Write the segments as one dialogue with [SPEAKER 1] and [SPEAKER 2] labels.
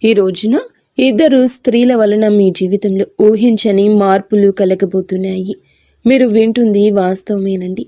[SPEAKER 1] ఈ రోజున ఇద్దరు స్త్రీల వలన మీ జీవితంలో ఊహించని మార్పులు కలగబోతున్నాయి. మీరు వింటుంది వాస్తవమేనండి.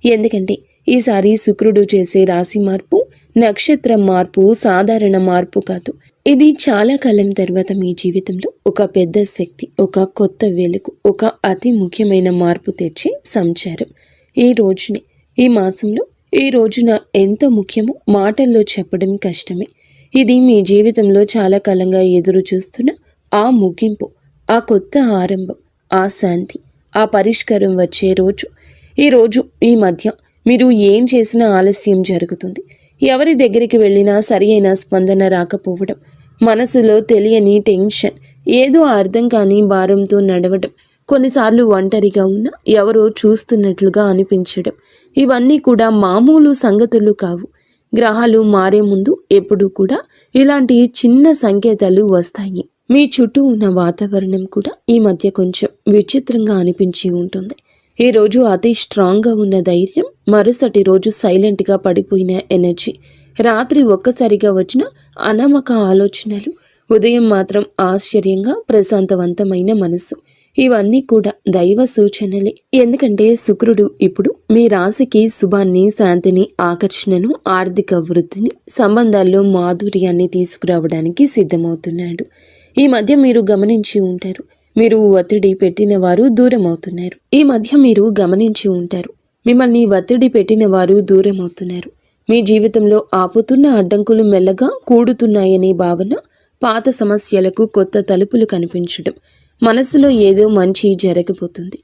[SPEAKER 1] ఎందుకంటే ఈసారి శుక్రుడు చేసే రాశి మార్పు, నక్షత్ర మార్పు సాధారణ మార్పు కాదు. ఇది చాలా కాలం తర్వాత మీ జీవితంలో ఒక పెద్ద శక్తి, ఒక కొత్త వెలుగు, ఒక అతి ముఖ్యమైన మార్పు తెచ్చే సంచారం. ఈ రోజునే, ఈ మాసంలో, ఈ రోజున ఎంత ముఖ్యమో మాటల్లో చెప్పడం కష్టమే. ఇది మీ జీవితంలో చాలా కాలంగా ఎదురు చూస్తున్న ఆ ముగింపు, ఆ కొత్త ఆరంభం, ఆ శాంతి, ఆ పరిష్కారం వచ్చే రోజు. ఈ మధ్య మీరు ఏం చేసినా ఆలస్యం జరుగుతుంది. ఎవరి దగ్గరికి వెళ్ళినా సరి అయిన స్పందన రాకపోవడం, మనసులో తెలియని టెన్షన్, ఏదో అర్థం కాని భారంతో నడవడం, కొన్నిసార్లు ఒంటరిగా ఉన్న ఎవరో చూస్తున్నట్లుగా అనిపించడం, ఇవన్నీ కూడా మామూలు సంగతులు కావు. గ్రహాలు మారే ముందు ఎప్పుడూ కూడా ఇలాంటి చిన్న సంకేతాలు వస్తాయి. మీ చుట్టూ ఉన్న వాతావరణం కూడా ఈ మధ్య కొంచెం విచిత్రంగా అనిపించి ఉంటుంది. ఈ రోజు అతి స్ట్రాంగ్గా ఉన్న ధైర్యం, మరుసటి రోజు సైలెంట్గా పడిపోయిన ఎనర్జీ, రాత్రి ఒక్కసారిగా వచ్చిన అనామక ఆలోచనలు, ఉదయం మాత్రం ఆశ్చర్యంగా ప్రశాంతవంతమైన మనసు, ఇవన్నీ కూడా దైవ సూచనలే. ఎందుకంటే శుక్రుడు ఇప్పుడు మీ రాశికి శుభాన్ని, శాంతిని, ఆకర్షణను, ఆర్థిక వృద్ధిని, సంబంధాల్లో మాధుర్యాన్ని తీసుకురావడానికి సిద్ధమవుతున్నాడు. ఈ మధ్య మీరు గమనించి ఉంటారు, మీరు ఒత్తిడి పెట్టిన వారు దూరం అవుతున్నారు. మిమ్మల్ని ఒత్తిడి పెట్టిన వారు దూరం అవుతున్నారు. మీ జీవితంలో ఆపుతున్న అడ్డంకులు మెల్లగా కూడుతున్నాయనే భావన, పాత సమస్యలకు కొత్త తలుపులు కనిపించడం, మనసులో ఏదో మంచి జరగబోతుంది,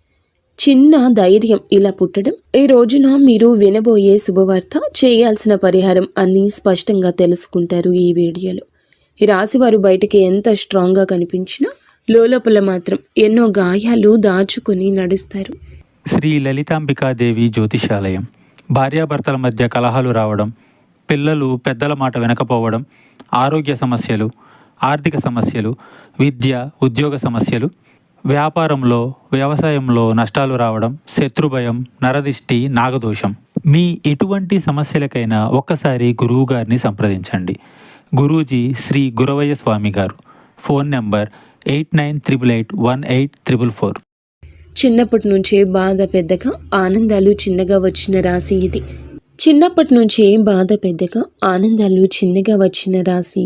[SPEAKER 1] చిన్న ధైర్యం ఇలా పుట్టడం. ఈ రోజున మీరు వినబోయే శుభవార్త, చేయాల్సిన పరిహారం అన్నీ స్పష్టంగా తెలుసుకుంటారు ఈ వీడియోలో. ఈ రాశివారు బయటికి ఎంత స్ట్రాంగ్గా కనిపించినా లోపల మాత్రం ఎన్నో గాయాలు దాచుకొని నడుస్తారు.
[SPEAKER 2] శ్రీ లలితాంబికాదేవి జ్యోతిషాలయం. భార్యాభర్తల మధ్య కలహాలు రావడం, పిల్లలు పెద్దల మాట వినకపోవడం, ఆరోగ్య సమస్యలు, ఆర్థిక సమస్యలు, విద్య ఉద్యోగ సమస్యలు, వ్యాపారంలో వ్యవసాయంలో నష్టాలు రావడం, శత్రుభయం, నరదిష్టి, నాగదోషం, మీ ఎటువంటి సమస్యలకైనా ఒక్కసారి గురువు గారిని సంప్రదించండి. గురూజీ శ్రీ గురవయ్య స్వామి గారు. Phone number 8988184444.
[SPEAKER 1] చిన్నప్పటి నుంచే బాధ పెద్దగా, ఆనందాలు చిన్నగా వచ్చిన రాశి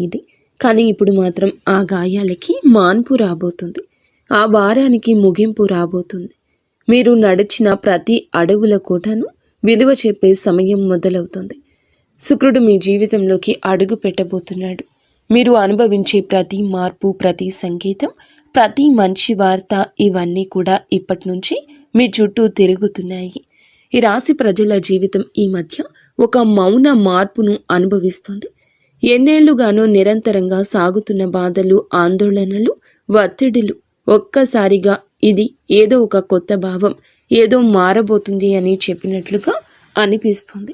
[SPEAKER 1] ఇది. కానీ ఇప్పుడు మాత్రం ఆ గాయాలకి మాన్పు రాబోతుంది, ఆ భారానికి ముగింపు రాబోతుంది. మీరు నడిచిన ప్రతి అడవుల కోటను విలువ చెప్పే సమయం మొదలవుతుంది. శుక్రుడు మీ జీవితంలోకి అడుగు పెట్టబోతున్నాడు. మీరు అనుభవించే ప్రతి మార్పు, ప్రతి సంకేతం, ప్రతి మంచి వార్త, ఇవన్నీ కూడా ఇప్పటి నుంచి మీ చుట్టూ తిరుగుతున్నాయి. ఈ రాశి ప్రజల జీవితం ఈ మధ్య ఒక మౌన మార్పును అనుభవిస్తుంది. ఎన్నేళ్లుగానో నిరంతరంగా సాగుతున్న బాధలు, ఆందోళనలు, ఒత్తిడిలు ఒక్కసారిగా ఇది ఏదో ఒక కొత్త భావం, ఏదో మారబోతుంది అని చెప్పినట్లుగా అనిపిస్తుంది.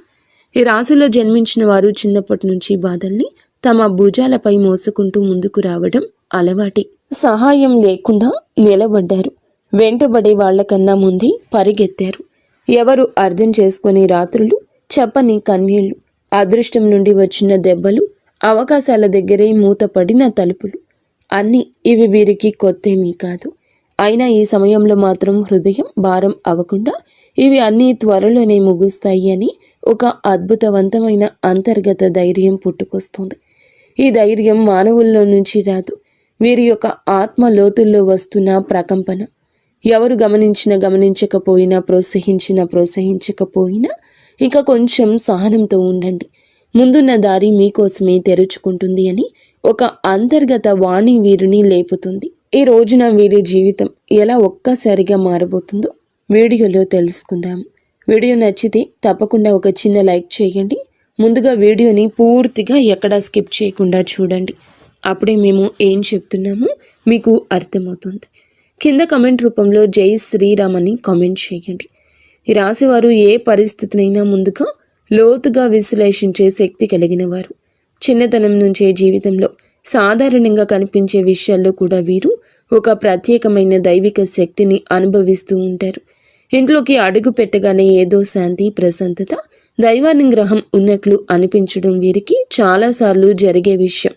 [SPEAKER 1] ఈ రాశిలో జన్మించిన వారు చిన్నప్పటి నుంచి బాధల్ని తమ భుజాలపై మోసుకుంటూ ముందుకు రావడం అలవాటి. సహాయం లేకుండా నిలబడ్డారు. వెంటబడే వాళ్లకన్నా ముందే పరిగెత్తారు. ఎవరు అర్థం చేసుకునే రాత్రులు, చెప్పని కన్నీళ్లు, అదృష్టం నుండి వచ్చిన దెబ్బలు, అవకాశాల దగ్గరే మూతపడిన తలుపులు, అన్నీ ఇవి వీరికి కొత్తేమీ కాదు. అయినా ఈ సమయంలో మాత్రం హృదయం భారం అవ్వకుండా ఇవి అన్నీ త్వరలోనే ముగుస్తాయి అని ఒక అద్భుతవంతమైన అంతర్గత ధైర్యం పుట్టుకొస్తుంది. ఈ ధైర్యం మానవుల్లో నుంచి రాదు, వీరి యొక్క ఆత్మ లోతుల్లో వస్తున్న ప్రకంపన. ఎవరు గమనించకపోయినా, ప్రోత్సహించకపోయినా ఇంకా కొంచెం సహనంతో ఉండండి. ముందున్న దారి మీకోసమే తెరుచుకుంటుంది అని ఒక అంతర్గత వాణి వీరిని లేపుతుంది. ఈ రోజున వీరి జీవితం ఎలా ఒక్కసారిగా మారబోతుందో వీడియోలో తెలుసుకుందాం. వీడియో నచ్చితే తప్పకుండా ఒక చిన్న లైక్ చేయండి. ముందుగా వీడియోని పూర్తిగా ఎక్కడా స్కిప్ చేయకుండా చూడండి. అప్పుడే మేము ఏం చెప్తున్నామో మీకు అర్థమవుతుంది. కింద కమెంట్ రూపంలో జై శ్రీరామ్ అని కామెంట్ చేయండి. ఈ రాశివారు ఏ పరిస్థితినైనా ముందుగా లోతుగా విశ్లేషించే శక్తి కలిగిన వారు. చిన్నతనం నుంచే జీవితంలో సాధారణంగా కనిపించే విషయాల్లో కూడా వీరు ఒక ప్రత్యేకమైన దైవిక శక్తిని అనుభవిస్తూ ఉంటారు. ఇంట్లోకి అడుగు పెట్టగానే ఏదో శాంతి, ప్రశాంతత, దైవానుగ్రహం ఉన్నట్లు అనిపించడం వీరికి చాలాసార్లు జరిగే విషయం.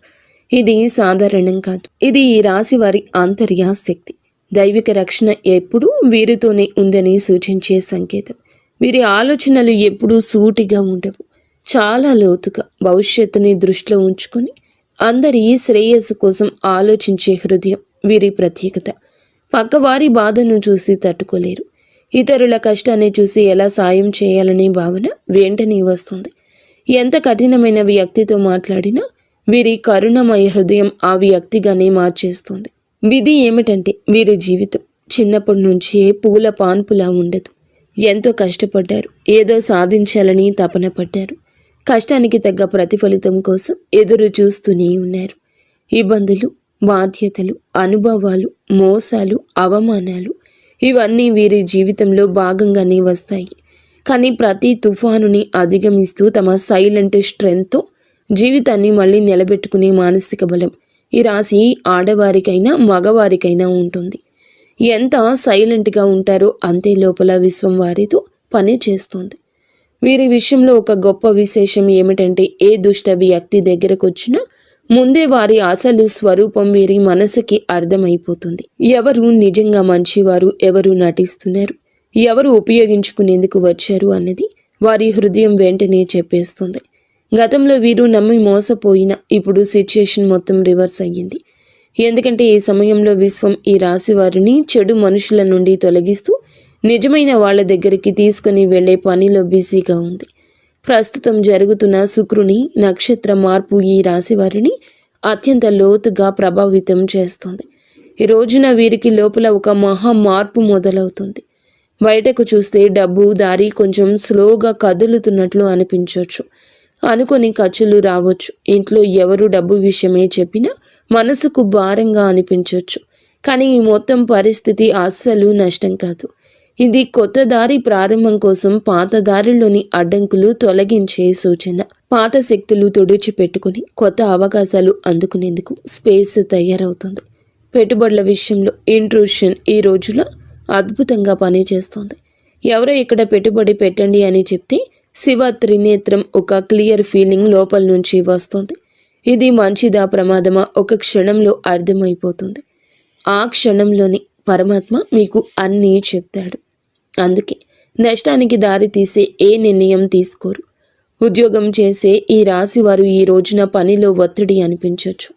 [SPEAKER 1] ఇది సాధారణం కాదు. ఇది ఈ రాశి వారి ఆంతర్య శక్తి. దైవిక రక్షణ ఎప్పుడూ వీరితోనే ఉందని సూచించే సంకేతం. వీరి ఆలోచనలు ఎప్పుడూ సూటిగా ఉండవు. చాలా లోతుగా భవిష్యత్తుని దృష్టిలో ఉంచుకొని అందరి శ్రేయస్సు కోసం ఆలోచించే హృదయం వీరి ప్రత్యేకత. పక్కవారి బాధను చూసి తట్టుకోలేరు. ఇతరుల కష్టాన్ని చూసి ఎలా సాయం చేయాలనే భావన వెంటనే వస్తుంది. ఎంత కఠినమైన వ్యక్తితో మాట్లాడినా వీరి కరుణమయ హృదయం ఆ వ్యక్తిగానే మార్చేస్తుంది. విధి ఏమిటంటే వీరి జీవితం చిన్నప్పటి నుంచే పూల పాన్పులా ఉండదు. ఎంతో కష్టపడ్డారు, ఏదో సాధించాలని తపన పడ్డారు. కష్టానికి తగ్గ ప్రతిఫలితం కోసం ఎదురు చూస్తూనే ఉన్నారు. ఇబ్బందులు, బాధ్యతలు, అనుభవాలు, మోసాలు, అవమానాలు ఇవన్నీ వీరి జీవితంలో భాగంగానే వస్తాయి. కానీ ప్రతి తుఫానుని అధిగమిస్తూ తమ సైలెంట్ స్ట్రెంగ్త్తో జీవితాన్ని మళ్ళీ నిలబెట్టుకునే మానసిక బలం ఈ రాశి ఆడవారికైనా మగవారికైనా ఉంటుంది. ఎంత సైలెంట్గా ఉంటారో అంతే లోపల విశ్వం వారితో పని చేస్తుంది. వీరి విషయంలో ఒక గొప్ప విశేషం ఏమిటంటే ఏ దుష్ట వ్యక్తి దగ్గరకు వచ్చినా ముందే వారి అసలు స్వరూపం వీరి మనసుకి అర్థమైపోతుంది. ఎవరు నిజంగా మంచివారు, ఎవరు నటిస్తున్నారు, ఎవరు ఉపయోగించుకునేందుకు వచ్చారు అన్నది వారి హృదయం వెంటనే చెప్పేస్తుంది. గతంలో వీరు నమ్మి మోసపోయిన ఇప్పుడు సిచ్యుయేషన్ మొత్తం రివర్స్ అయ్యింది. ఎందుకంటే ఈ సమయంలో విశ్వం ఈ రాశి వారిని చెడు మనుషుల నుండి తొలగిస్తూ నిజమైన వాళ్ళ దగ్గరికి తీసుకుని వెళ్లే పనిలో బిజీగా ఉంది. ప్రస్తుతం జరుగుతున్న శుక్రుని నక్షత్ర మార్పు ఈ రాశి వారిని అత్యంత లోతుగా ప్రభావితం చేస్తుంది. ఈ రోజున వీరికి లోపల ఒక మహా మార్పు మొదలవుతుంది. బయటకు చూస్తే డబ్బు దారి కొంచెం స్లోగా కదులుతున్నట్లు అనిపించవచ్చు. అనుకొని ఖర్చులు రావచ్చు. ఇంట్లో ఎవరు డబ్బు విషయమే చెప్పినా మనసుకు భారంగా అనిపించవచ్చు. కానీ ఈ మొత్తం పరిస్థితి అస్సలు నష్టం కాదు. ఇది కొత్త దారి ప్రారంభం కోసం పాత దారిలోని అడ్డంకులు తొలగించే సూచన. పాత శక్తులు తుడిచిపెట్టుకుని కొత్త అవకాశాలు అందుకునేందుకు స్పేస్ తయారవుతుంది. పెట్టుబడుల విషయంలో ఇంట్రూషన్ ఈ రోజులో అద్భుతంగా పనిచేస్తుంది. ఎవరో ఇక్కడ పెట్టుబడి పెట్టండి అని చెప్తే శివ త్రినేత్రం ఒక క్లియర్ ఫీలింగ్ లోపల నుంచి వస్తుంది. ఇది మంచిదా ప్రమాదమా ఒక క్షణంలో అర్థమైపోతుంది. ఆ క్షణంలోని పరమాత్మ మీకు అన్నీ చెప్తాడు. అందుకే నష్టానికి దారి తీసే ఏ నిర్ణయం తీసుకోరు. ఉద్యోగం చేసే ఈ రాశి వారు ఈ రోజున పనిలో ఒత్తిడి అనిపించవచ్చు.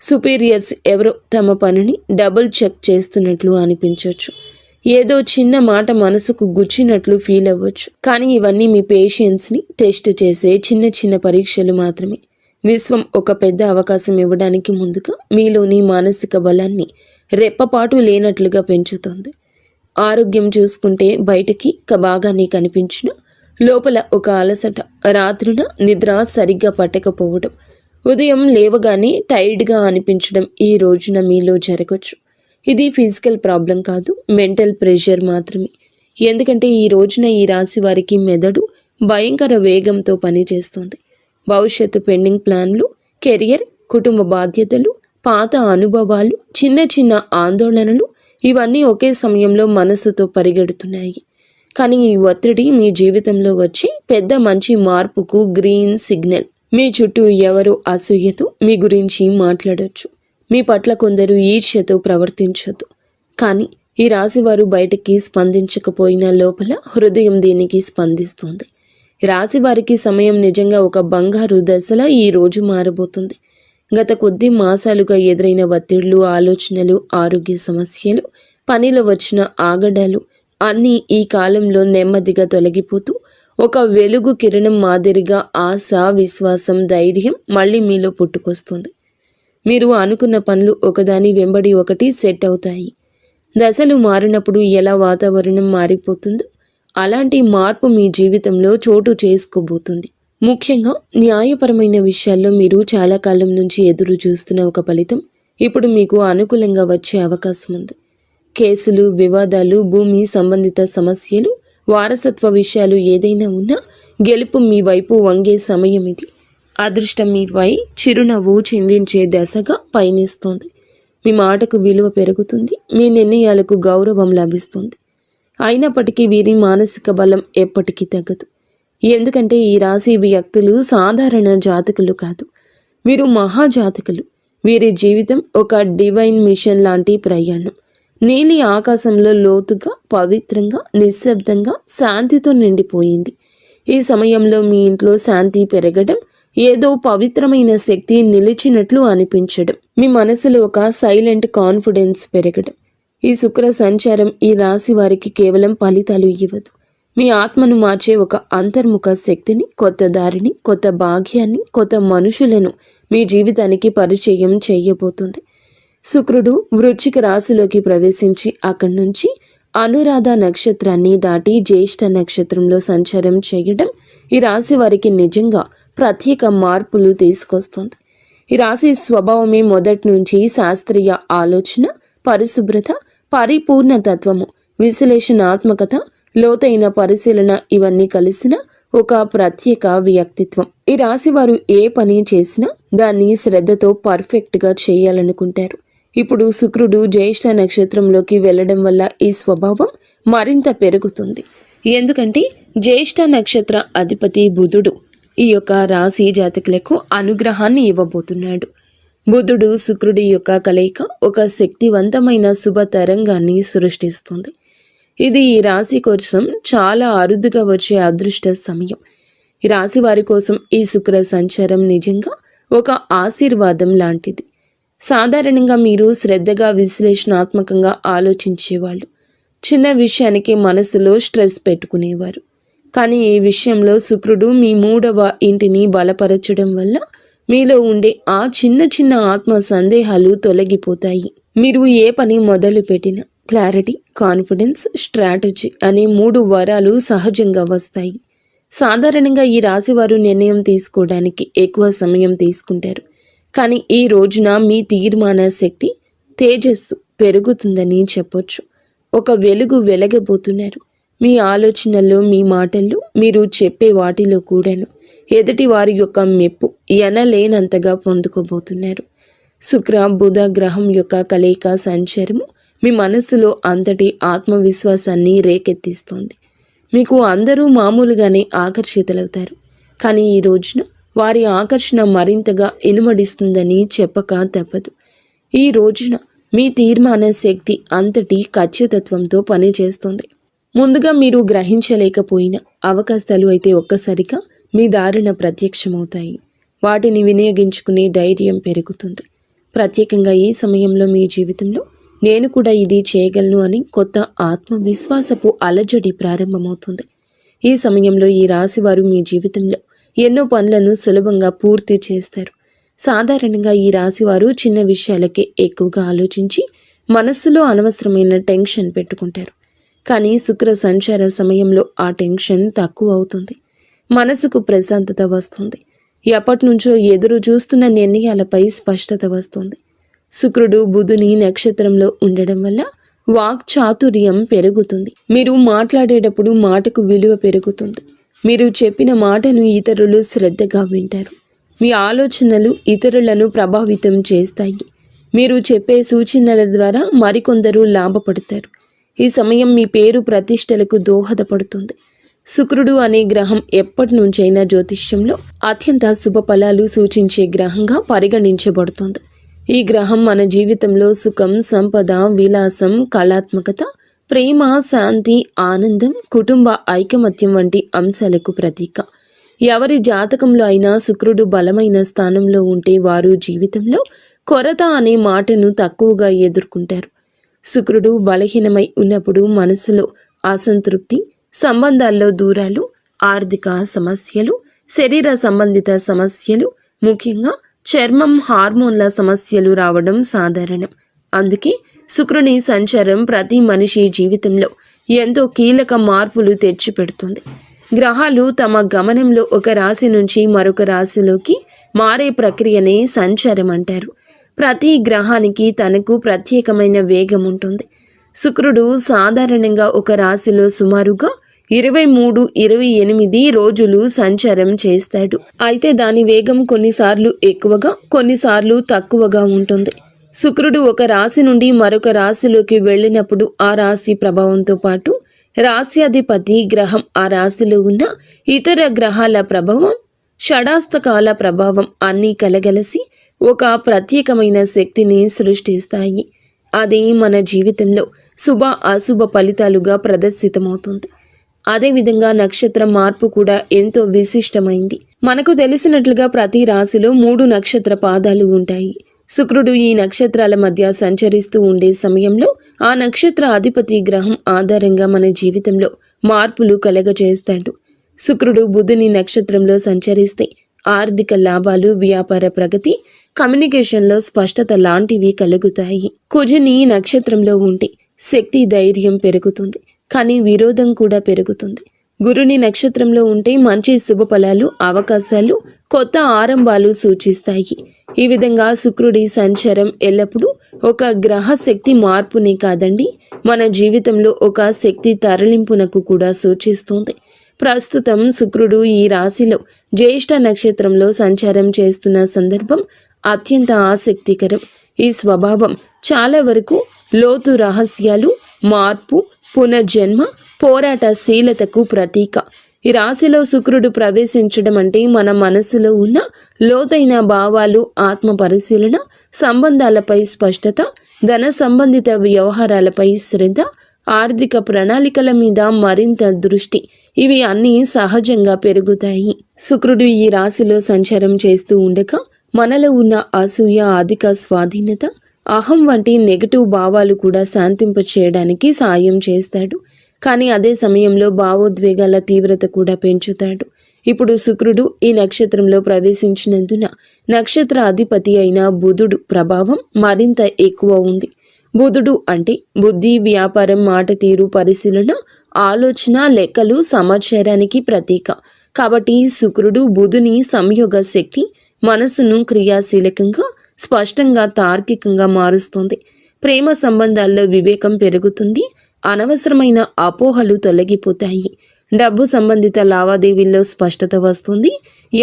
[SPEAKER 1] సుపీరియర్స్ ఎవరో తమ పనిని డబుల్ చెక్ చేస్తున్నట్లు అనిపించవచ్చు. ఏదో చిన్న మాట మనసుకు గుచ్చినట్లు ఫీల్ అవ్వచ్చు. కానీ ఇవన్నీ మీ పేషెన్స్ని టెస్ట్ చేసే చిన్న చిన్న పరీక్షలు మాత్రమే. విశ్వం ఒక పెద్ద అవకాశం ఇవ్వడానికి ముందుగా మీలోని మానసిక బలాన్ని రెప్పపాటు లేనట్లుగా పెంచుతుంది. ఆరోగ్యం చూసుకుంటే బయటికి బాగానే కనిపించిన లోపల ఒక అలసట, రాత్రిన నిద్ర సరిగ్గా పట్టకపోవడం, ఉదయం లేవగానే టైర్డ్గా అనిపించడం ఈ రోజున మీలో జరగచ్చు. ఇది ఫిజికల్ ప్రాబ్లం కాదు, మెంటల్ ప్రెషర్ మాత్రమే. ఎందుకంటే ఈ రోజున ఈ రాశి వారికి మెదడు భయంకర వేగంతో పనిచేస్తుంది. భవిష్యత్తు పెండింగ్ ప్లాన్లు, కెరియర్, కుటుంబ బాధ్యతలు, పాత అనుభవాలు, చిన్న చిన్న ఆందోళనలు ఇవన్నీ ఒకే సమయంలో మనసుతో పరిగెడుతున్నాయి. కానీ ఈ ఒత్తిడి మీ జీవితంలో వచ్చి పెద్ద మంచి మార్పుకు గ్రీన్ సిగ్నల్. మీ చుట్టూ ఎవరో అసూయతో మీ గురించి మాట్లాడొచ్చు. మీ పట్ల కొందరు ఈర్ష్యతో ప్రవర్తించొద్దు. కానీ ఈ రాశివారు బయటికి స్పందించకపోయినా లోపల హృదయం దీనికి స్పందిస్తుంది. రాశివారికి సమయం నిజంగా ఒక బంగారు దశలా ఈ రోజు మారబోతుంది. గత కొద్ది మాసాలుగా ఎదురైన ఒత్తిళ్లు, ఆలోచనలు, ఆరోగ్య సమస్యలు, పనిలో వచ్చిన ఆగడాలు అన్నీ ఈ కాలంలో నెమ్మదిగా తొలగిపోతూ ఒక వెలుగు కిరణం మాదిరిగా ఆశ, విశ్వాసం, ధైర్యం మళ్ళీ మీలో పుట్టుకొస్తుంది. మీరు అనుకున్న పనులు ఒకదాని వెంబడి ఒకటి సెట్ అవుతాయి. దశలు మారినప్పుడు ఎలా వాతావరణం మారిపోతుందో అలాంటి మార్పు మీ జీవితంలో చోటు చేసుకోబోతుంది. ముఖ్యంగా న్యాయపరమైన విషయాల్లో మీరు చాలా కాలం నుంచి ఎదురు చూస్తున్న ఒక ఫలితం ఇప్పుడు మీకు అనుకూలంగా వచ్చే అవకాశం ఉంది. కేసులు, వివాదాలు, భూమి సంబంధిత సమస్యలు, వారసత్వ విషయాలు ఏదైనా ఉన్నా గెలుపు మీ వైపు వంగే సమయం ఇది. అదృష్టం మీపై చిరునవ్వు చిందించే దశగా పయనిస్తోంది. మీ మాటకు విలువ పెరుగుతుంది. మీ నిర్ణయాలకు గౌరవం లభిస్తుంది. అయినప్పటికీ వీరి మానసిక బలం ఎప్పటికీ తగ్గదు. ఎందుకంటే ఈ రాశి వ్యక్తులు సాధారణ జాతకులు కాదు, వీరు మహాజాతకులు. వీరి జీవితం ఒక డివైన్ మిషన్ లాంటి ప్రయాణం. నీలి ఆకాశంలో లోతుగా, పవిత్రంగా, నిశ్శబ్దంగా, శాంతితో నిండిపోయింది. ఈ సమయంలో మీ ఇంట్లో శాంతి పెరగడం, ఏదో పవిత్రమైన శక్తి నిలిచినట్లు అనిపించడం, మీ మనసులో ఒక సైలెంట్ కాన్ఫిడెన్స్ పెరగడం. ఈ శుక్ర సంచారం ఈ రాశి వారికి కేవలం ఫలితాలు ఇవ్వదు. మీ ఆత్మను మార్చే ఒక అంతర్ముఖ శక్తిని, కొత్త దారిని, కొత్త భాగ్యాన్ని, కొత్త మనుషులను మీ జీవితానికి పరిచయం చేయబోతుంది. శుక్రుడు వృశ్చిక రాశిలోకి ప్రవేశించి అక్కడి నుంచి అనురాధ నక్షత్రాన్ని దాటి జ్యేష్ఠ నక్షత్రంలో సంచారం చేయడం ఈ రాశి వారికి నిజంగా ప్రత్యేక మార్పులు తీసుకొస్తుంది. ఈ రాశి స్వభావమే మొదటి నుంచి శాస్త్రీయ ఆలోచన, పరిశుభ్రత, పరిపూర్ణ తత్వము, విశ్లేషణాత్మకత, లోతైన పరిశీలన ఇవన్నీ కలిసిన ఒక ప్రత్యేక వ్యక్తిత్వం. ఈ రాశి వారు ఏ పని చేసినా దాన్ని శ్రద్ధతో పర్ఫెక్ట్గా చేయాలనుకుంటారు. ఇప్పుడు శుక్రుడు జ్యేష్ఠ నక్షత్రంలోకి వెళ్ళడం వల్ల ఈ స్వభావం మరింత పెరుగుతుంది. ఎందుకంటే జ్యేష్ఠ నక్షత్ర అధిపతి బుధుడు ఈ యొక్క రాశి జాతకులకు అనుగ్రహాన్ని ఇవ్వబోతున్నాడు. బుధుడు శుక్రుడి యొక్క కలయిక ఒక శక్తివంతమైన శుభ తరంగాన్ని సృష్టిస్తుంది. ఇది ఈ రాశి కోసం చాలా అరుదుగా వచ్చే అదృష్ట సమయం. ఈ రాశి వారి కోసం ఈ శుక్ర సంచారం నిజంగా ఒక ఆశీర్వాదం లాంటిది. సాధారణంగా మీరు శ్రద్ధగా, విశ్లేషణాత్మకంగా ఆలోచించేవాళ్ళు. చిన్న విషయానికి మనసులో స్ట్రెస్ పెట్టుకునేవారు. కానీ ఈ విషయంలో శుక్రుడు మీ 3వ ఇంటిని బలపరచడం వల్ల మీలో ఉండే ఆ చిన్న చిన్న ఆత్మ సందేహాలు తొలగిపోతాయి. మీరు ఏ పని మొదలు పెట్టినా క్లారిటీ, కాన్ఫిడెన్స్, స్ట్రాటజీ అనే 3 వరాలు సహజంగా వస్తాయి. సాధారణంగా ఈ రాశివారు నిర్ణయం తీసుకోవడానికి ఎక్కువ సమయం తీసుకుంటారు. కానీ ఈ రోజున మీ తీర్మాన శక్తి, తేజస్సు పెరుగుతుందని చెప్పొచ్చు. ఒక వెలుగు వెలగబోతున్నారు. మీ ఆలోచనల్లో, మీ మాటల్లో, మీరు చెప్పే వాటిలో కూడాను ఎదుటి వారి యొక్క మెప్పు ఎనలేనంతగా పొందుకోబోతున్నారు. శుక్ర బుధ గ్రహం యొక్క కలయిక సంచారము మీ మనస్సులో అంతటి ఆత్మవిశ్వాసాన్ని రేకెత్తిస్తోంది. మీకు అందరూ మామూలుగానే ఆకర్షితులవుతారు. కానీ ఈ రోజున వారి ఆకర్షణ మరింతగా ఇనుమడిస్తుందని చెప్పక తప్పదు. ఈ రోజున మీ తీర్మాన శక్తి అంతటి ఖచ్చితత్వంతో పనిచేస్తుంది. ముందుగా మీరు గ్రహించలేకపోయిన అవకాశాలు అయితే ఒక్కసారిగా మీ దారిన ప్రత్యక్షమవుతాయి. వాటిని వినియోగించుకునే ధైర్యం పెరుగుతుంది. ప్రత్యేకంగా ఈ సమయంలో మీ జీవితంలో నేను కూడా ఇది చేయగలను అని కొత్త ఆత్మవిశ్వాసపు అలజడి ప్రారంభమవుతుంది. ఈ సమయంలో ఈ రాశివారు మీ జీవితంలో ఎన్నో పనులను సులభంగా పూర్తి చేస్తారు. సాధారణంగా ఈ రాశివారు చిన్న విషయాలకే ఎక్కువగా ఆలోచించి మనస్సులో అనవసరమైన టెన్షన్ పెట్టుకుంటారు. కానీ శుక్ర సంచార సమయంలో ఆ టెన్షన్ తక్కువ అవుతుంది. మనసుకు ప్రశాంతత వస్తుంది. ఎప్పటి నుంచో ఎదురు చూస్తున్న నిర్ణయాలపై స్పష్టత వస్తుంది. శుక్రుడు బుధుని నక్షత్రంలో ఉండడం వల్ల వాక్ చాతుర్యం పెరుగుతుంది. మీరు మాట్లాడేటప్పుడు మాటకు విలువ పెరుగుతుంది. మీరు చెప్పిన మాటను ఇతరులు శ్రద్ధగా వింటారు. మీ ఆలోచనలు ఇతరులను ప్రభావితం చేస్తాయి. మీరు చెప్పే సూచనల ద్వారా మరికొందరు లాభపడతారు. ఈ సమయం మీ పేరు ప్రతిష్టలకు దోహదపడుతుంది. శుక్రుడు అనే గ్రహం ఎప్పటి నుంచైనా జ్యోతిష్యంలో అత్యంత శుభ ఫలాలు సూచించే గ్రహంగా పరిగణించబడుతుంది. ఈ గ్రహం మన జీవితంలో సుఖం, సంపద, విలాసం, కళాత్మకత, ప్రేమ, శాంతి, ఆనందం, కుటుంబ ఐకమత్యం వంటి అంశాలకు ప్రతీక. ఎవరి జాతకంలో అయినా శుక్రుడు బలమైన స్థానంలో ఉంటే వారు జీవితంలో కొరత అనే మాటను తక్కువగా ఎదుర్కొంటారు. శుక్రుడు బలహీనమై ఉన్నప్పుడు మనసులో అసంతృప్తి, సంబంధాల్లో దూరాలు, ఆర్థిక సమస్యలు, శరీర సంబంధిత సమస్యలు, ముఖ్యంగా చర్మం, హార్మోన్ల సమస్యలు రావడం సాధారణం. అందుకే శుక్రుని సంచారం ప్రతి మనిషి జీవితంలో ఎంతో కీలక మార్పులు తెచ్చిపెడుతుంది. గ్రహాలు తమ గమనంలో ఒక రాశి నుంచి మరొక రాశిలోకి మారే ప్రక్రియనే సంచారం అంటారు. ప్రతి గ్రహానికి తనకు ప్రత్యేకమైన వేగం ఉంటుంది. శుక్రుడు సాధారణంగా ఒక రాశిలో సుమారుగా 23-28 రోజులు సంచారం చేస్తాడు. అయితే దాని వేగం కొన్నిసార్లు ఎక్కువగా, కొన్నిసార్లు తక్కువగా ఉంటుంది. శుక్రుడు ఒక రాశి నుండి మరొక రాశిలోకి వెళ్ళినప్పుడు ఆ రాశి ప్రభావంతో పాటు రాశ్యాధిపతి గ్రహం, ఆ రాశిలో ఉన్న ఇతర గ్రహాల ప్రభావం, షడాస్తకాల ప్రభావం అన్నీ కలగలసి ఒక ప్రత్యేకమైన శక్తిని సృష్టిస్తాయి. అది మన జీవితంలో శుభ అశుభ ఫలితాలుగా ప్రదర్శితమవుతుంది. అదేవిధంగా నక్షత్ర మార్పు కూడా ఎంతో విశిష్టమైంది. మనకు తెలిసినట్లుగా ప్రతి రాశిలో 3 నక్షత్ర పాదాలు ఉంటాయి. శుక్రుడు ఈ నక్షత్రాల మధ్య సంచరిస్తూ ఉండే సమయంలో ఆ నక్షత్ర అధిపతి గ్రహం ఆధారంగా మన జీవితంలో మార్పులు కలగజేస్తాడు. శుక్రుడు బుధుని నక్షత్రంలో సంచరిస్తే ఆర్థిక లాభాలు, వ్యాపార ప్రగతి, కమ్యూనికేషన్లో స్పష్టత లాంటివి కలుగుతాయి. కుజుని నక్షత్రంలో ఉంటే శక్తి, ధైర్యం పెరుగుతుంది, కానీ విరోధం కూడా పెరుగుతుంది. గురుని నక్షత్రంలో ఉంటే మంచి శుభ ఫలాలు, అవకాశాలు, కొత్త ఆరంభాలు సూచిస్తాయి. ఈ విధంగా శుక్రుడి సంచారం ఎల్లప్పుడూ ఒక గ్రహ శక్తి మార్పునే కాదండి, మన జీవితంలో ఒక శక్తి తరలింపునకు కూడా సూచిస్తుంది. ప్రస్తుతం శుక్రుడు ఈ రాశిలో జ్యేష్ఠ నక్షత్రంలో సంచారం చేస్తున్న సందర్భం అత్యంత ఆసక్తికరం. ఈ స్వభావం చాలా వరకు లోతు రహస్యాలు, మార్పు, పునర్జన్మ, పోరాటశీలతకు ప్రతీక. ఈ రాశిలో శుక్రుడు ప్రవేశించడం అంటే మన మనసులో ఉన్న లోతైన భావాలు, ఆత్మ పరిశీలన, సంబంధాలపై స్పష్టత, ధన సంబంధిత వ్యవహారాలపై శ్రద్ధ, ఆర్థిక ప్రణాళికల మీద మరింత దృష్టి, ఇవి అన్నీ సహజంగా పెరుగుతాయి. శుక్రుడు ఈ రాశిలో సంచారం చేస్తూ ఉండగా మనలో ఉన్న అసూయ, అధిక స్వాధీనత, అహం వంటి నెగటివ్ భావాలు కూడా శాంతింప చేయడానికి సాయం చేస్తాడు. కానీ అదే సమయంలో భావోద్వేగాల తీవ్రత కూడా పెంచుతాడు. ఇప్పుడు శుక్రుడు ఈ నక్షత్రంలో ప్రవేశించినందున నక్షత్ర అధిపతి అయిన బుధుడు ప్రభావం మరింత ఎక్కువ ఉంది. బుధుడు అంటే బుద్ధి, వ్యాపారం, మాట తీరు, పరిశీలన, ఆలోచన, లెక్కలు, సమాచారానికి ప్రతీక. కాబట్టి శుక్రుడు బుధుని సంయోగ శక్తి మనసును క్రియాశీలకంగా, స్పష్టంగా, తార్కికంగా మారుస్తుంది. ప్రేమ సంబంధాల్లో వివేకం పెరుగుతుంది, అనవసరమైన అపోహలు తొలగిపోతాయి. డబ్బు సంబంధిత లావాదేవీల్లో స్పష్టత వస్తుంది.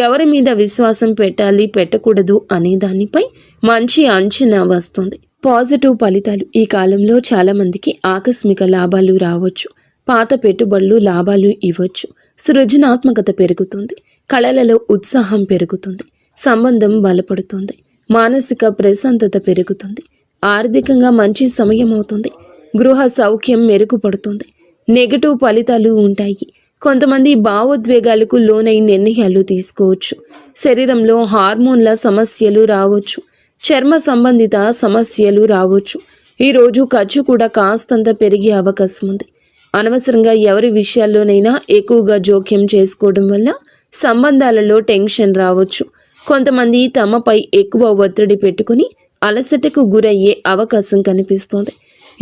[SPEAKER 1] ఎవరి మీద విశ్వాసం పెట్టాలి, పెట్టకూడదు అనే దానిపై మంచి అంచనా వస్తుంది. పాజిటివ్ ఫలితాలు. ఈ కాలంలో చాలామందికి ఆకస్మిక లాభాలు రావచ్చు. పాత పెట్టుబడులు లాభాలు ఇవ్వచ్చు. సృజనాత్మకత పెరుగుతుంది. కళలలో ఉత్సాహం పెరుగుతుంది. సంబంధం బలపడుతుంది. మానసిక ప్రశాంతత పెరుగుతుంది. ఆర్థికంగా మంచి సమయం అవుతుంది. గృహ సౌఖ్యం మెరుగుపడుతుంది. నెగటివ్ ఫలితాలు ఉంటాయి. కొంతమంది భావోద్వేగాలకు లోనై నిర్ణయాలు తీసుకోవచ్చు. శరీరంలో హార్మోన్ల సమస్యలు రావచ్చు. చర్మ సంబంధిత సమస్యలు రావచ్చు. ఈరోజు ఖర్చు కూడా కాస్తంత పెరిగే అవకాశం ఉంది. అనవసరంగా ఎవరి విషయాల్లోనైనా ఎక్కువగా జోక్యం చేసుకోవడం వల్ల సంబంధాలలో టెన్షన్ రావచ్చు. కొంతమంది తమపై ఎక్కువ ఒత్తిడి పెట్టుకుని అలసటకు గురయ్యే అవకాశం కనిపిస్తోంది.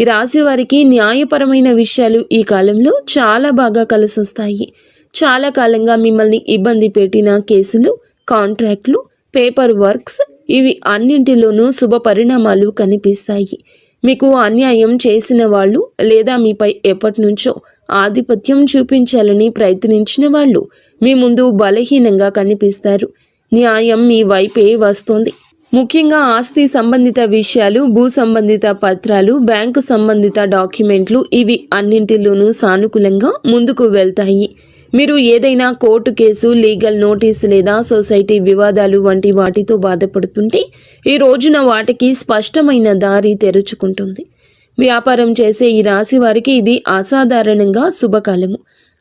[SPEAKER 1] ఈ రాశి వారికి న్యాయపరమైన విషయాలు ఈ కాలంలో చాలా బాగా కలిసొస్తాయి. చాలా కాలంగా మిమ్మల్ని ఇబ్బంది పెట్టిన కేసులు, కాంట్రాక్ట్లు, పేపర్ వర్క్స్, ఇవి అన్నింటిలోనూ శుభ పరిణామాలు కనిపిస్తాయి. మీకు అన్యాయం చేసిన వాళ్ళు లేదా మీపై ఎప్పటి నుంచో ఆధిపత్యం చూపించాలని ప్రయత్నించిన వాళ్ళు మీ ముందు బలహీనంగా కనిపిస్తారు. న్యాయం మీ వైపే వస్తుంది. ముఖ్యంగా ఆస్తి సంబంధిత విషయాలు, భూ సంబంధిత పత్రాలు, బ్యాంకు సంబంధిత డాక్యుమెంట్లు, ఇవి అన్నింటిలోనూ సానుకూలంగా ముందుకు వెళ్తాయి. మీరు ఏదైనా కోర్టు కేసు, లీగల్ నోటీస్ లేదా సొసైటీ వివాదాలు వంటి వాటితో బాధపడుతుంటే ఈ రోజున వాటికి స్పష్టమైన దారి తెరుచుకుంటుంది. వ్యాపారం చేసే ఈ రాశి వారికి ఇది అసాధారణంగా శుభకాలము.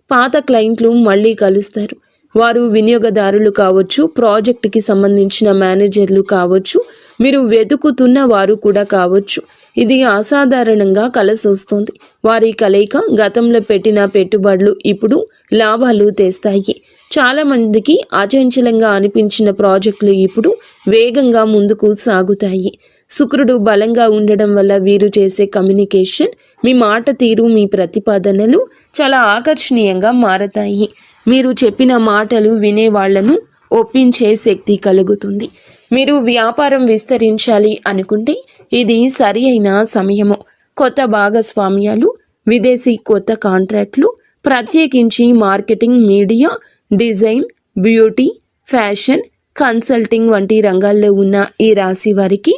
[SPEAKER 1] పాత క్లయింట్లు మళ్ళీ కలుస్తారు. వారు వినియోగదారులు కావచ్చు, ప్రాజెక్టుకి సంబంధించిన మేనేజర్లు కావచ్చు, మీరు వెతుకుతున్న వారు కూడా కావచ్చు. ఇది అసాధారణంగా కలిసొస్తుంది. వారి కలయిక గతంలో పెట్టిన పెట్టుబడులు ఇప్పుడు లాభాలు తెస్తాయి. చాలామందికి అచంచలంగా అనిపించిన ప్రాజెక్టులు ఇప్పుడు వేగంగా ముందుకు సాగుతాయి. శుక్రుడు బలంగా ఉండడం వల్ల వీరు చేసే కమ్యూనికేషన్, మీ మాట తీరు, మీ ప్రతిపాదనలు చాలా ఆకర్షణీయంగా మారతాయి. మీరు చెప్పిన మాటలు వినేవాళ్లను ఒప్పించే శక్తి కలుగుతుంది. మీరు వ్యాపారం విస్తరించాలి అనుకుంటే ఇది సరి అయిన సమయము. కొత్త భాగస్వామ్యాలు, విదేశీ కొత్త కాంట్రాక్ట్లు, ప్రత్యేకించి marketing, media, design, beauty, fashion, consulting వంటి రంగాల్లో ఉన్న ఈ రాశి వారికి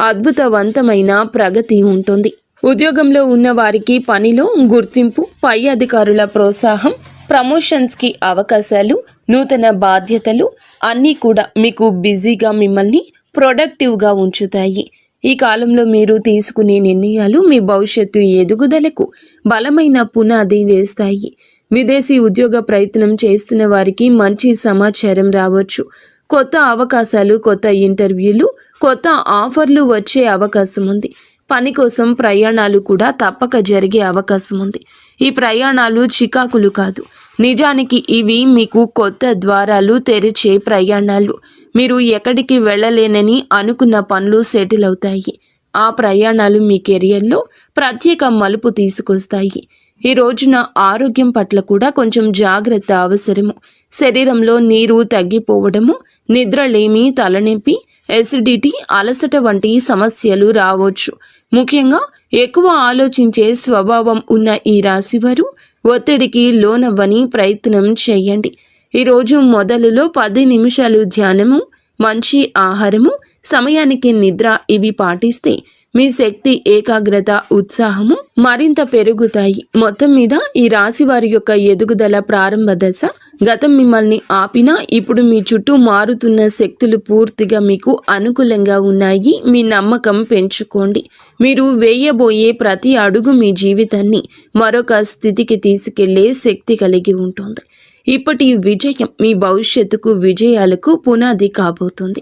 [SPEAKER 1] అద్భుతవంతమైన ప్రగతి ఉంటుంది. ఉద్యోగంలో ఉన్న వారికి పనిలో గుర్తింపు, పై అధికారుల ప్రోత్సాహం, ప్రమోషన్స్కి అవకాశాలు, నూతన బాధ్యతలు అన్నీ కూడా మీకు బిజీగా మిమ్మల్ని ప్రొడక్టివ్గా ఉంచుతాయి. ఈ కాలంలో మీరు తీసుకునే నిర్ణయాలు మీ భవిష్యత్తు ఎదుగుదలకు బలమైన పునాది వేస్తాయి. విదేశీ ఉద్యోగ ప్రయత్నం చేస్తున్న వారికి మంచి సమాచారం రావచ్చు. కొత్త అవకాశాలు, కొత్త ఇంటర్వ్యూలు, కొత్త ఆఫర్లు వచ్చే అవకాశం ఉంది. పని కోసం ప్రయాణాలు కూడా తప్పక జరిగే అవకాశం ఉంది. ఈ ప్రయాణాలు చికాకులు కాదు, నిజానికి ఇవి మీకు కొత్త ద్వారాలు తెరిచే ప్రయాణాలు. మీరు ఎక్కడికి వెళ్ళలేనని అనుకున్న పనులు సెటిల్ అవుతాయి. ఆ ప్రయాణాలు మీ కెరియర్లో ప్రత్యేక మలుపు తీసుకొస్తాయి. ఈ రోజున ఆరోగ్యం పట్ల కూడా కొంచెం జాగ్రత్త అవసరము. శరీరంలో నీరు తగ్గిపోవడము, నిద్రలేమి, తలనొప్పి, ఎసిడిటీ, అలసట వంటి సమస్యలు రావచ్చు. ముఖ్యంగా ఎక్కువ ఆలోచించే స్వభావం ఉన్న ఈ రాశివారు ఒత్తిడికి లోనవ్వని ప్రయత్నం చేయండి. ఈరోజు మొదలులో 10 నిమిషాలు ధ్యానము, మంచి ఆహారము, సమయానికి నిద్ర ఇవి పాటిస్తే మీ శక్తి, ఏకాగ్రత, ఉత్సాహము మరింత పెరుగుతాయి. మొత్తం మీద ఈ రాశి వారి యొక్క ఎదుగుదల ప్రారంభ దశ. గతం మిమ్మల్ని ఆపినా ఇప్పుడు మీ చుట్టూ మారుతున్న శక్తులు పూర్తిగా మీకు అనుకూలంగా ఉన్నాయి. మీ నమ్మకం పెంచుకోండి. మీరు వేయబోయే ప్రతి అడుగు మీ జీవితాన్ని మరొక స్థితికి తీసుకెళ్లే శక్తి కలిగి ఉంటుంది. ఇప్పటి విజయం మీ భవిష్యత్తుకు, విజయాలకు పునాది కాబోతుంది.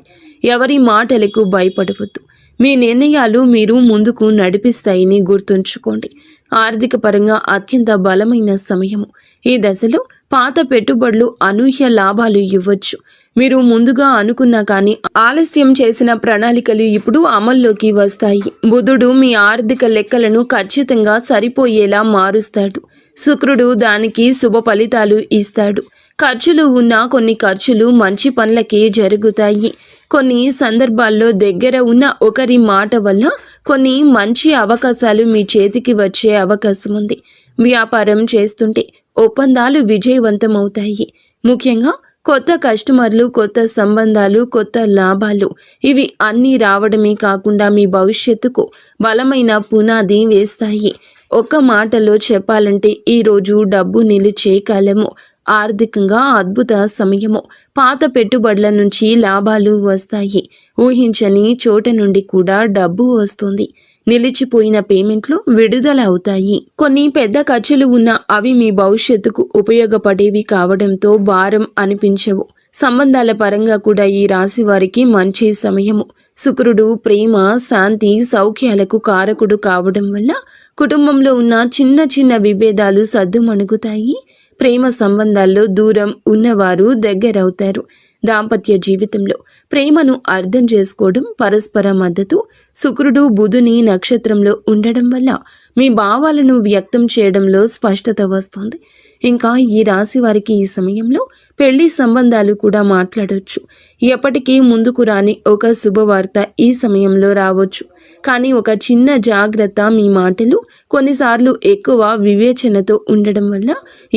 [SPEAKER 1] ఎవరి మాటలకు భయపడవద్దు. మీ నిర్ణయాలు మీరు ముందుకు నడిపిస్తాయని గుర్తుంచుకోండి. ఆర్థిక పరంగా అత్యంత బలమైన సమయము. ఈ దశలో పాత పెట్టుబడులు అనూహ్య లాభాలు ఇవ్వచ్చు. మీరు ముందుగా అనుకున్నా కానీ ఆలస్యం చేసిన ప్రణాళికలు ఇప్పుడు అమల్లోకి వస్తాయి. బుధుడు మీ ఆర్థిక లెక్కలను ఖచ్చితంగా సరిపోయేలా మారుస్తాడు. శుక్రుడు దానికి శుభ ఫలితాలు ఇస్తాడు. ఖర్చులు ఉన్న కొన్ని ఖర్చులు మంచి పనులకే జరుగుతాయి. కొన్ని సందర్భాల్లో దగ్గర ఉన్న ఒకరి మాట వల్ల కొన్ని మంచి అవకాశాలు మీ చేతికి వచ్చే అవకాశం ఉంది. వ్యాపారం చేస్తుంటే ఒప్పందాలు విజయవంతమవుతాయి. ముఖ్యంగా కొత్త కస్టమర్లు, కొత్త సంబంధాలు, కొత్త లాభాలు ఇవి అన్నీ రావడమే కాకుండా మీ భవిష్యత్తుకు బలమైన పునాది వేస్తాయి. ఒక్క మాటలో చెప్పాలంటే ఈరోజు డబ్బు నిలిచే కాలము. ఆర్థికంగా అద్భుత సమయము. పాత పెట్టుబడుల నుంచి లాభాలు వస్తాయి. ఊహించని చోట నుండి కూడా డబ్బు వస్తుంది. నిలిచిపోయిన పేమెంట్లు విడుదల అవుతాయి. కొన్ని పెద్ద ఖర్చులు ఉన్నా అవి మీ భవిష్యత్తుకు ఉపయోగపడేవి కావడంతో భారం అనిపించవు. సంబంధాల పరంగా కూడా ఈ రాశి వారికి మంచి సమయము. శుక్రుడు ప్రేమ, శాంతి, సౌఖ్యాలకు కారకుడు కావడం వల్ల కుటుంబంలో ఉన్న చిన్న చిన్న విభేదాలు సద్దుమణుగుతాయి. ప్రేమ సంబంధాల్లో దూరం ఉన్నవారు దగ్గరవుతారు. దాంపత్య జీవితంలో ప్రేమను అర్థం చేసుకోవడం, పరస్పర మద్దతు. శుక్రుడు బుధుని నక్షత్రంలో ఉండడం వల్ల మీ భావాలను వ్యక్తం చేయడంలో స్పష్టత వస్తుంది. ఇంకా ఈ రాశి వారికి ఈ సమయంలో పెళ్లి సంబంధాలు కూడా మాట్లాడవచ్చు. ఎప్పటికీ ముందుకు రాని ఒక శుభవార్త ఈ సమయంలో రావచ్చు. కానీ ఒక చిన్న జాగ్రత్త, మీ మాటలు కొన్నిసార్లు ఎక్కువ వివేచనతో ఉండడం వల్ల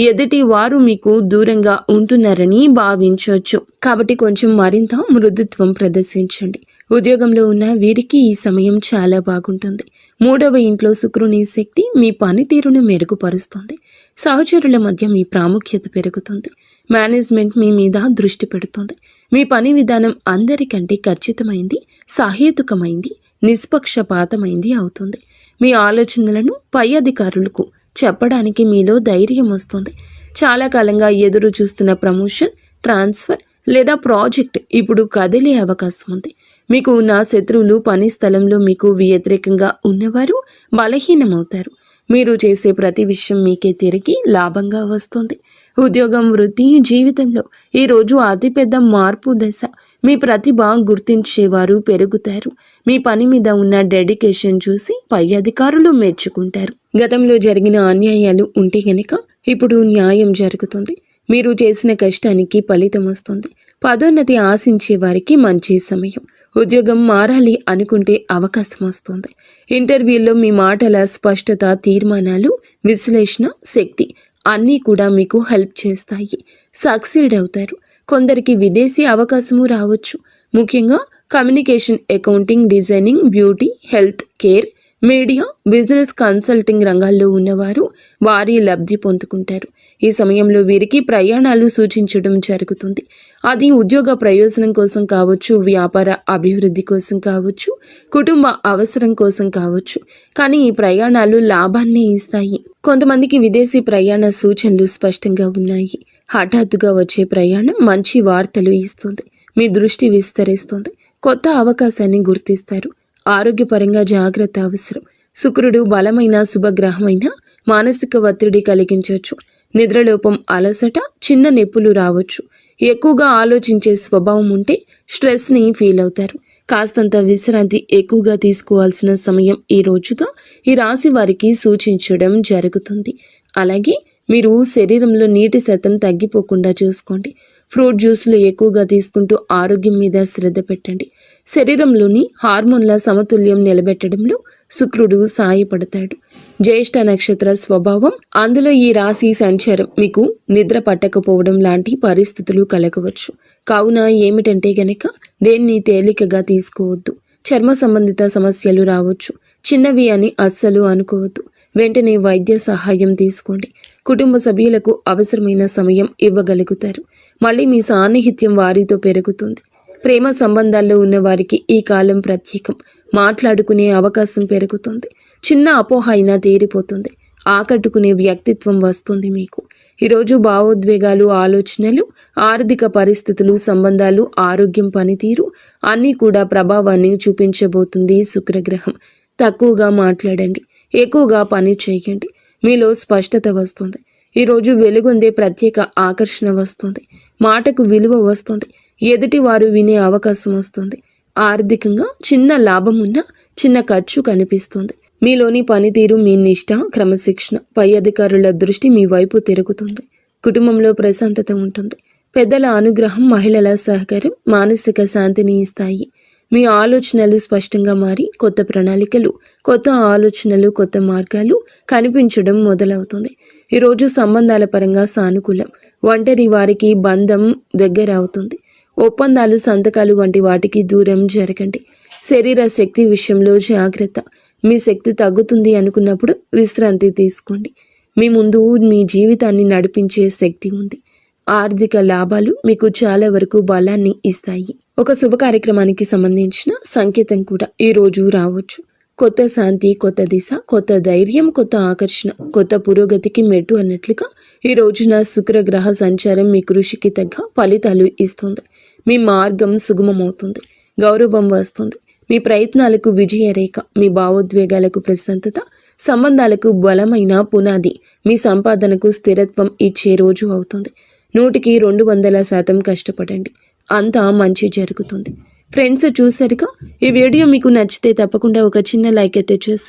[SPEAKER 1] ఎదుటి వారు మీకు దూరంగా ఉంటున్నారని భావించవచ్చు. కాబట్టి కొంచెం మరింత మృదుత్వం ప్రదర్శించండి. ఉద్యోగంలో ఉన్న వీరికి ఈ సమయం చాలా బాగుంటుంది. 3వ ఇంట్లో శుక్రుని శక్తి మీ పనితీరును మెరుగుపరుస్తుంది. సహచరుల మధ్య మీ ప్రాముఖ్యత పెరుగుతుంది. మేనేజ్మెంట్ మీ మీద దృష్టి పెడుతుంది. మీ పని విధానం అందరికంటే ఖచ్చితమైంది, సహేతుకమైంది, నిష్పక్షపాతమైంది అవుతుంది. మీ ఆలోచనలను పై అధికారులకు చెప్పడానికి మీలో ధైర్యం వస్తుంది. చాలా కాలంగా ఎదురు చూస్తున్న ప్రమోషన్, ట్రాన్స్ఫర్ లేదా ప్రాజెక్ట్ ఇప్పుడు కదిలే అవకాశం ఉంది. మీకు ఉన్న శత్రువులు, పని స్థలంలో మీకు వ్యతిరేకంగా ఉన్నవారు బలహీనమవుతారు. మీరు చేసే ప్రతి విషయం మీకే తిరిగి లాభంగా వస్తుంది. ఉద్యోగం, వృత్తి, జీవితంలో ఈరోజు అతిపెద్ద మార్పు దశ. మీ ప్రతిభ గుర్తించేవారు పెరుగుతారు. మీ పని మీద ఉన్న డెడికేషన్ చూసి పై అధికారులు మెచ్చుకుంటారు. గతంలో జరిగిన అన్యాయాలు ఉంటే గనక ఇప్పుడు న్యాయం జరుగుతుంది. మీరు చేసిన కష్టానికి ఫలితం వస్తుంది. పదోన్నతి ఆశించే వారికి మంచి సమయం. ఉద్యోగం మారాలి అనుకుంటే అవకాశం వస్తుంది. ఇంటర్వ్యూల్లో మీ మాటల స్పష్టత, తీర్మానాలు, విశ్లేషణ శక్తి అన్నీ కూడా మీకు హెల్ప్ చేస్తాయి. సక్సీడ్ అవుతారు. కొందరికి విదేశీ అవకాశము రావచ్చు. ముఖ్యంగా communication, accounting, designing, beauty, health care, media, business, consulting రంగాల్లో ఉన్నవారు వారి లబ్ధి పొందుకుంటారు. ఈ సమయంలో వీరికి ప్రయాణాలు సూచించడం జరుగుతుంది. అది ఉద్యోగ ప్రయోజనం కోసం కావచ్చు, వ్యాపార అభివృద్ధి కోసం కావచ్చు, కుటుంబ అవసరం కోసం కావచ్చు. కానీ ఈ ప్రయాణాలు లాభాన్ని ఇస్తాయి. కొంతమందికి విదేశీ ప్రయాణ సూచనలు స్పష్టంగా ఉన్నాయి. హఠాత్తుగా వచ్చే ప్రయాణం మంచి వార్తలు ఇస్తుంది. మీ దృష్టి విస్తరిస్తుంది. కొత్త అవకాశాన్ని గుర్తిస్తారు. ఆరోగ్యపరంగా జాగ్రత్త అవసరం. శుక్రుడు బలమైన శుభగ్రహమైన మానసిక ఒత్తిడి కలిగించవచ్చు. నిద్రలోపం, అలసట, చిన్న నొప్పులు రావచ్చు. ఎక్కువగా ఆలోచించే స్వభావం ఉంటే స్ట్రెస్ని ఫీల్ అవుతారు. కాస్తంత విశ్రాంతి ఎక్కువగా తీసుకోవాల్సిన సమయం ఈ రోజుగా ఈ రాశి వారికి సూచించడం జరుగుతుంది. అలాగే మీరు శరీరంలో నీటి శాతం తగ్గిపోకుండా చూసుకోండి. ఫ్రూట్ జ్యూస్లు ఎక్కువగా తీసుకుంటూ ఆరోగ్యం మీద శ్రద్ధ పెట్టండి. శరీరంలోని హార్మోన్ల సమతుల్యం నిలబెట్టడంలో శుక్రుడు సాయపడతాడు. జ్యేష్ఠ నక్షత్ర స్వభావం, అందులో ఈ రాశి సంచారం మీకు నిద్ర పట్టకపోవడం లాంటి పరిస్థితులు కలగవచ్చు. కావున ఏమిటంటే గనక దేన్ని తేలికగా తీసుకోవద్దు. చర్మ సంబంధిత సమస్యలు రావచ్చు. చిన్నవి అని అస్సలు అనుకోవద్దు. వెంటనే వైద్య సహాయం తీసుకోండి. కుటుంబ సభ్యులకు అవసరమైన సమయం ఇవ్వగలుగుతారు. మళ్ళీ మీ సాన్నిహిత్యం వారితో పెరుగుతుంది. ప్రేమ సంబంధాల్లో ఉన్న వారికి ఈ కాలం ప్రత్యేకం. మాట్లాడుకునే అవకాశం పెరుగుతుంది. చిన్న అపోహ అయినా తీరిపోతుంది. ఆకట్టుకునే వ్యక్తిత్వం వస్తుంది మీకు. ఈరోజు భావోద్వేగాలు, ఆలోచనలు, ఆర్థిక పరిస్థితులు, సంబంధాలు, ఆరోగ్యం, పనితీరు అన్నీ కూడా ప్రభావాన్ని చూపించబోతుంది శుక్రగ్రహం. తక్కువగా మాట్లాడండి. ఎక్కువగా పని చేయండి. మీలో స్పష్టత వస్తుంది. ఈరోజు వెలుగొందే ప్రత్యేక ఆకర్షణ వస్తుంది. మాటకు విలువ వస్తుంది. ఎదుటి వారు వినే అవకాశం వస్తుంది. ఆర్థికంగా చిన్న లాభం ఉన్నా చిన్న ఖర్చు కనిపిస్తుంది. మీలోని పనితీరు, మీ నిష్ఠ, క్రమశిక్షణ, పై అధికారుల దృష్టి మీ వైపు తిరుగుతుంది. కుటుంబంలో ప్రశాంతత ఉంటుంది. పెద్దల అనుగ్రహం, మహిళల సహకారం మానసిక శాంతిని ఇస్తాయి. మీ ఆలోచనలు స్పష్టంగా మారి కొత్త ప్రణాళికలు, కొత్త ఆలోచనలు, కొత్త మార్గాలు కనిపించడం మొదలవుతుంది. ఈరోజు సంబంధాల పరంగా సానుకూలం. ఒంటరి వారికి బంధం దగ్గర అవుతుంది. ఒప్పందాలు, సంతకాలు వంటి వాటికి దూరం జరగండి. శరీర శక్తి విషయంలో జాగ్రత్త. మీ శక్తి తగ్గుతుంది అనుకున్నప్పుడు విశ్రాంతి తీసుకోండి. మీ ముందు మీ జీవితాన్ని నడిపించే శక్తి ఉంది. ఆర్థిక లాభాలు మీకు చాలా వరకు బలాన్ని ఇస్తాయి. ఒక శుభ కార్యక్రమానికి సంబంధించిన సంకేతం కూడా ఈ రోజు రావచ్చు. కొత్త శాంతి, కొత్త దిశ, కొత్త ధైర్యం, కొత్త ఆకర్షణ, కొత్త పురోగతికి మెట్టు అన్నట్లుగా ఈ రోజున శుక్రగ్రహ సంచారం మీ కృషికి తగ్గ ఫలితాలు ఇస్తుంది. మీ మార్గం సుగమమవుతుంది. గౌరవం వస్తుంది. మీ ప్రయత్నాలకు విజయరేఖ, మీ భావోద్వేగాలకు ప్రశాంతత, సంబంధాలకు బలమైన పునాది, మీ సంపాదనకు స్థిరత్వం ఇచ్చే రోజు అవుతుంది. 100కి 200% కష్టపడండి. అంతా మంచి జరుగుతుంది. ఫ్రెండ్స్, చూసారుగా, ఈ వీడియో మీకు నచ్చితే తప్పకుండా ఒక చిన్న లైక్ అయితే చేసి